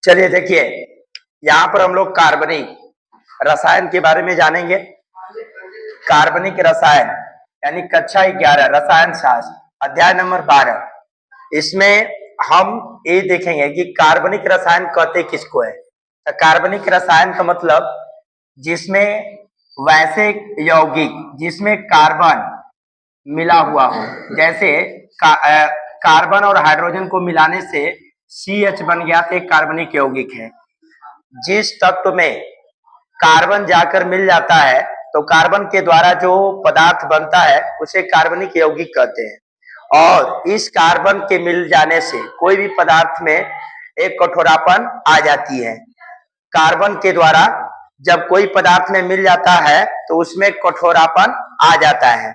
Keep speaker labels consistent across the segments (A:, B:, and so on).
A: चलिए देखिए, यहाँ पर हम लोग कार्बनिक रसायन के बारे में जानेंगे। कार्बनिक रसायन यानी कक्षा 11 रसायन शास्त्र अध्याय नंबर 12। इसमें हम ये देखेंगे कि कार्बनिक रसायन कहते किसको है। तो कार्बनिक रसायन का मतलब जिसमें वैसे यौगिक जिसमें कार्बन मिला हुआ हो, जैसे कार्बन और हाइड्रोजन को मिलाने से CH बन गया तो एक कार्बनिक यौगिक है। जिस तत्व में कार्बन जाकर मिल जाता है तो कार्बन के द्वारा जो पदार्थ बनता है उसे कार्बनिक यौगिक कहते हैं। और इस कार्बन के मिल जाने से कोई भी पदार्थ में एक कठोरापन आ जाती है। कार्बन के द्वारा जब कोई पदार्थ में मिल जाता है तो उसमें कठोरापन आ जाता है।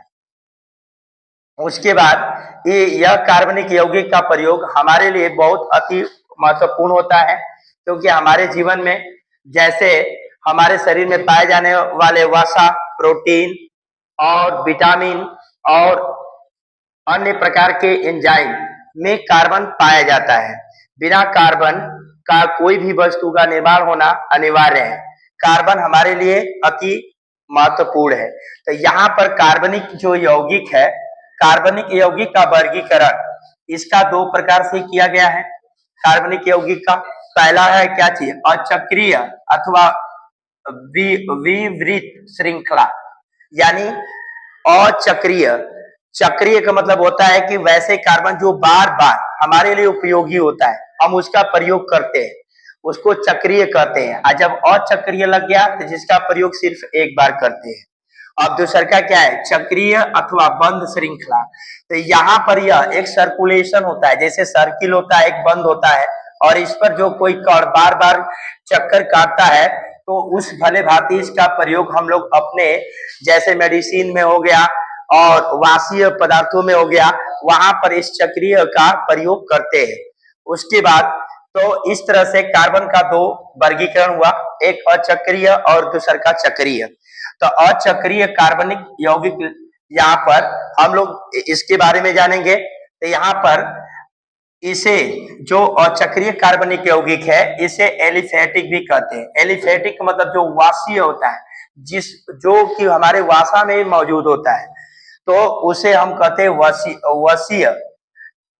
A: उसके बाद यह कार्बनिक यौगिक का प्रयोग हमारे लिए बहुत अति महत्वपूर्ण होता है, क्योंकि हमारे जीवन में जैसे हमारे शरीर में पाए जाने वाले वसा, प्रोटीन और विटामिन और अन्य प्रकार के एंजाइम में कार्बन पाया जाता है। बिना कार्बन का कोई भी वस्तु का निर्माण होना अनिवार्य है। कार्बन हमारे लिए अति महत्वपूर्ण है। तो यहाँ पर कार्बनिक जो यौगिक है, कार्बनिक यौगिक का वर्गीकरण इसका दो प्रकार से किया गया है। कार्बनिक यौगिक का पहला है क्या चीज, अचक्रीय अथवा विवृत श्रृंखला, यानी अचक्रीय। चक्रीय का मतलब होता है कि वैसे कार्बन जो बार बार हमारे लिए उपयोगी होता है, हम उसका प्रयोग करते हैं, उसको चक्रीय कहते हैं। और जब अचक्रीय लग गया तो जिसका प्रयोग सिर्फ एक बार करते हैं। अब दूसरा का क्या है, चक्रीय अथवा बंद श्रृंखला। तो यहाँ पर यह एक सर्कुलेशन होता है, जैसे सर्किल होता है, एक बंद होता है, और इस पर जो कोई कण बार बार चक्कर काटता है तो उस भले भांति इसका प्रयोग हम लोग अपने जैसे मेडिसिन में हो गया और वाषीय पदार्थों में हो गया, वहां पर इस चक्रीय का प्रयोग करते हैं। उसके बाद तो इस तरह से कार्बन का दो वर्गीकरण हुआ, एक अचक्रीय और दूसरा का चक्रीय। तो अचक्रीय कार्बनिक यौगिक यहाँ पर हम लोग इसके बारे में जानेंगे। तो यहाँ पर इसे जो अचक्रीय कार्बनिक यौगिक है इसे एलिफेटिक भी कहते हैं। एलिफेटिक का मतलब जो वाषीय होता है, जो कि हमारे वसा में मौजूद होता है, तो उसे हम कहते हैं वसीय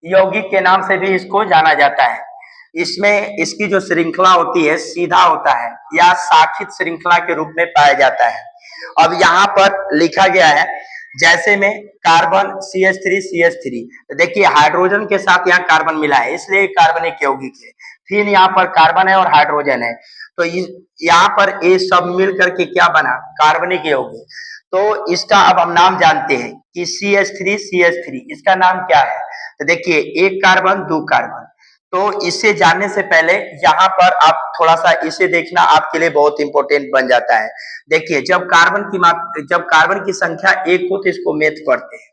A: यौगिक के नाम से भी इसको जाना जाता है। इसमें इसकी जो श्रृंखला होती है सीधा होता है या शाखित श्रृंखला के रूप में पाया जाता है। अब यहाँ पर लिखा गया है जैसे में कार्बन CH3 तो देखिए हाइड्रोजन के साथ यहाँ कार्बन मिला है, इसलिए कार्बनिक यौगिक है। फिर यहाँ पर कार्बन है और हाइड्रोजन है, तो यहाँ पर ये सब मिल करके क्या बना, कार्बनिक यौगिक। तो इसका अब हम नाम जानते हैं कि CH3 इसका नाम क्या है। तो देखिए एक कार्बन दो कार्बन। तो इसे जानने से पहले यहाँ पर आप थोड़ा सा इसे देखना आपके लिए बहुत इंपॉर्टेंट बन जाता है। देखिए जब कार्बन की संख्या एक हो तो इसको मेथ पढ़ते हैं,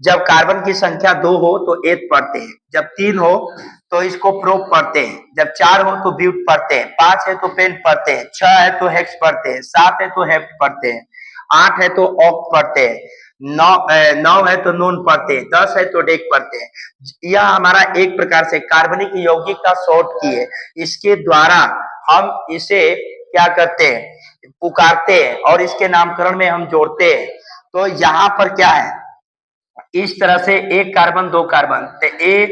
A: जब कार्बन की संख्या दो हो तो एथ पढ़ते हैं, जब तीन हो तो इसको प्रोप पढ़ते हैं, जब चार हो तो ब्यूट पढ़ते हैं, पांच है तो पेंट पढ़ते हैं, छह है तो हेक्स पढ़ते हैं, सात है तो हेप्ट पढ़ते हैं, आठ है तो ऑक्ट पढ़ते हैं, नौ है तो नोन पढ़ते हैं, 10 है तो डेक पढ़ते हैं। यह हमारा एक प्रकार से कार्बनिक यौगिक का शॉर्ट की है। इसके द्वारा हम इसे क्या करते हैं, पुकारते हैं और इसके नामकरण में हम जोड़ते हैं। तो यहाँ पर क्या है, इस तरह से एक कार्बन दो कार्बन, तो ए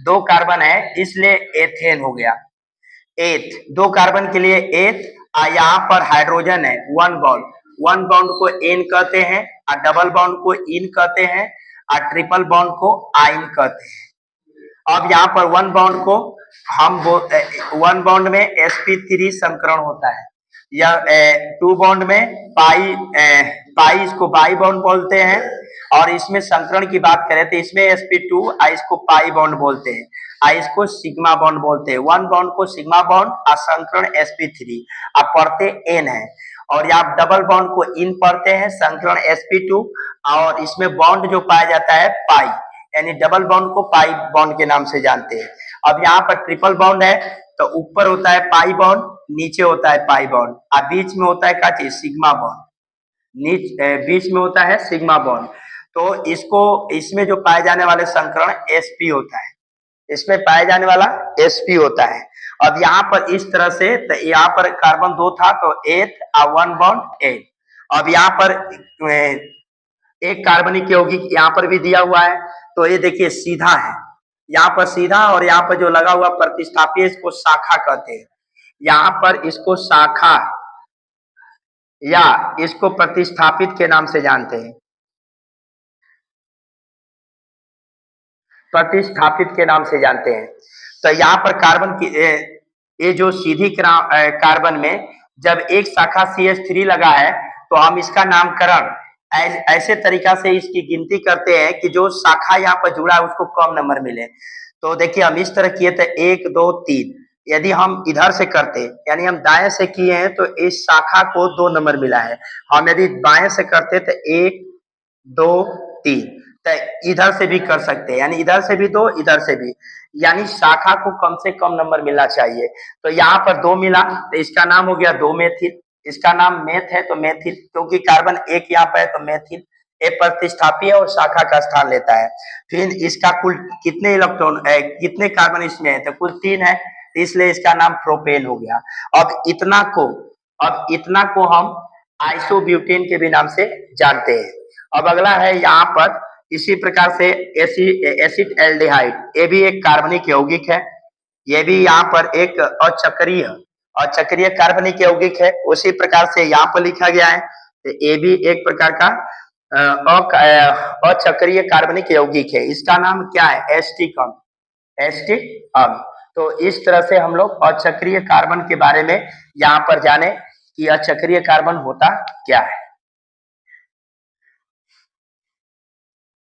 A: दो कार्बन है इसलिए एथेन हो गया। एथ दो कार्बन के लिए एथ। यहाँ पर हाइड्रोजन है वन बॉन्ड को एन कहते हैं, और डबल बॉन्ड को इन कहते हैं, और ट्रिपल बॉन्ड को आइन कहते हैं। अब यहाँ पर वन बॉन्ड में sp3 संकरण होता है, या टू बॉन्ड में पाई इसको बाई बॉन्ड बोलते हैं। और इसमें संकरण की बात करें तो इसमें sp2 इसको पाई बॉन्ड बोलते हैं, इसको सिग्मा बॉन्ड बोलते हैं। वन बॉन्ड को सिग्मा बॉन्ड और संकरण sp3 आप पढ़ते n है। और यहाँ डबल बॉन्ड को इन पढ़ते हैं, संकरण sp2, और इसमें बॉन्ड जो पाया जाता है पाई, यानी डबल बॉन्ड को पाई बॉन्ड के नाम से जानते हैं। अब यहाँ पर ट्रिपल बॉन्ड है तो ऊपर होता है पाई बॉन्ड, नीचे होता है पाई बॉन्ड, और बीच में होता है क्या चीज, सिग्मा बॉन्ड। बीच में होता है सिग्मा बॉन्ड। तो इसमें जो पाए जाने वाले संकरण sp होता है, इसमें पाए जाने वाला sp होता है। अब यहाँ पर इस तरह से, तो यहाँ पर कार्बन 2 था तो 8 और 1 बॉन्ड 8। अब यहाँ पर एक कार्बनिक यौगिक यहाँ पर भी दिया हुआ है, तो ये देखिए सीधा है, यहाँ पर सीधा, और यहाँ पर जो लगा हुआ प्रतिस्थापी इसको शाखा कहते हैं। यहाँ पर इसको शाखा या इसको प्रतिस्थापित के नाम से जानते हैं, प्रतिस्थापित के नाम से जानते हैं। तो यहाँ पर कार्बन की ये जो सीधी कार्बन में जब एक शाखा CH3 लगा है तो हम इसका नामकरण ऐसे तरीका से इसकी गिनती करते हैं कि जो शाखा यहाँ पर जुड़ा है उसको कम नंबर मिले। तो देखिए हम इस तरह किए थे 1 2 3, यदि हम इधर से करते यानी हम दाएं से किए हैं तो इस शाखा को 2 नंबर मिला है। हम यदि बाएं से करते तो 1 2 3, तो इधर से भी कर सकते हैं, यानी इधर से भी 2 इधर से भी, यानी शाखा को कम से कम नंबर मिलना चाहिए। तो यहाँ पर 2 मिला तो इसका नाम हो गया 2 मेथिल, इसका नाम मेथ है तो मेथिल, क्योंकि कार्बन एक यहाँ पे है तो मेथिल। एक प्रतिस्थापी है और शाखा का स्थान लेता है। फिर इसका कुल कितने इलेक्ट्रॉन कितने कार्बन इसमें है, तो कुल 3 है, इसलिए इसका नाम प्रोपेन हो गया। अब इतना को हम आइसोब्यूटेन के भी नाम से जानते हैं। अब अगला है यहाँ पर इसी प्रकार से एसिड एल्डिहाइड, ये भी एक कार्बनिक यौगिक है, ये भी यहाँ पर एक अचक्रीय कार्बनिक यौगिक है। उसी प्रकार से यहाँ पर लिखा गया है, तो ये भी एक प्रकार का अचक्रीय कार्बनिक यौगिक है। इसका नाम क्या है, एस्टिक अम्ल। तो इस तरह से हम लोग अचक्रीय कार्बन के बारे में यहाँ पर जाने कि अचक्रीय कार्बन होता क्या है।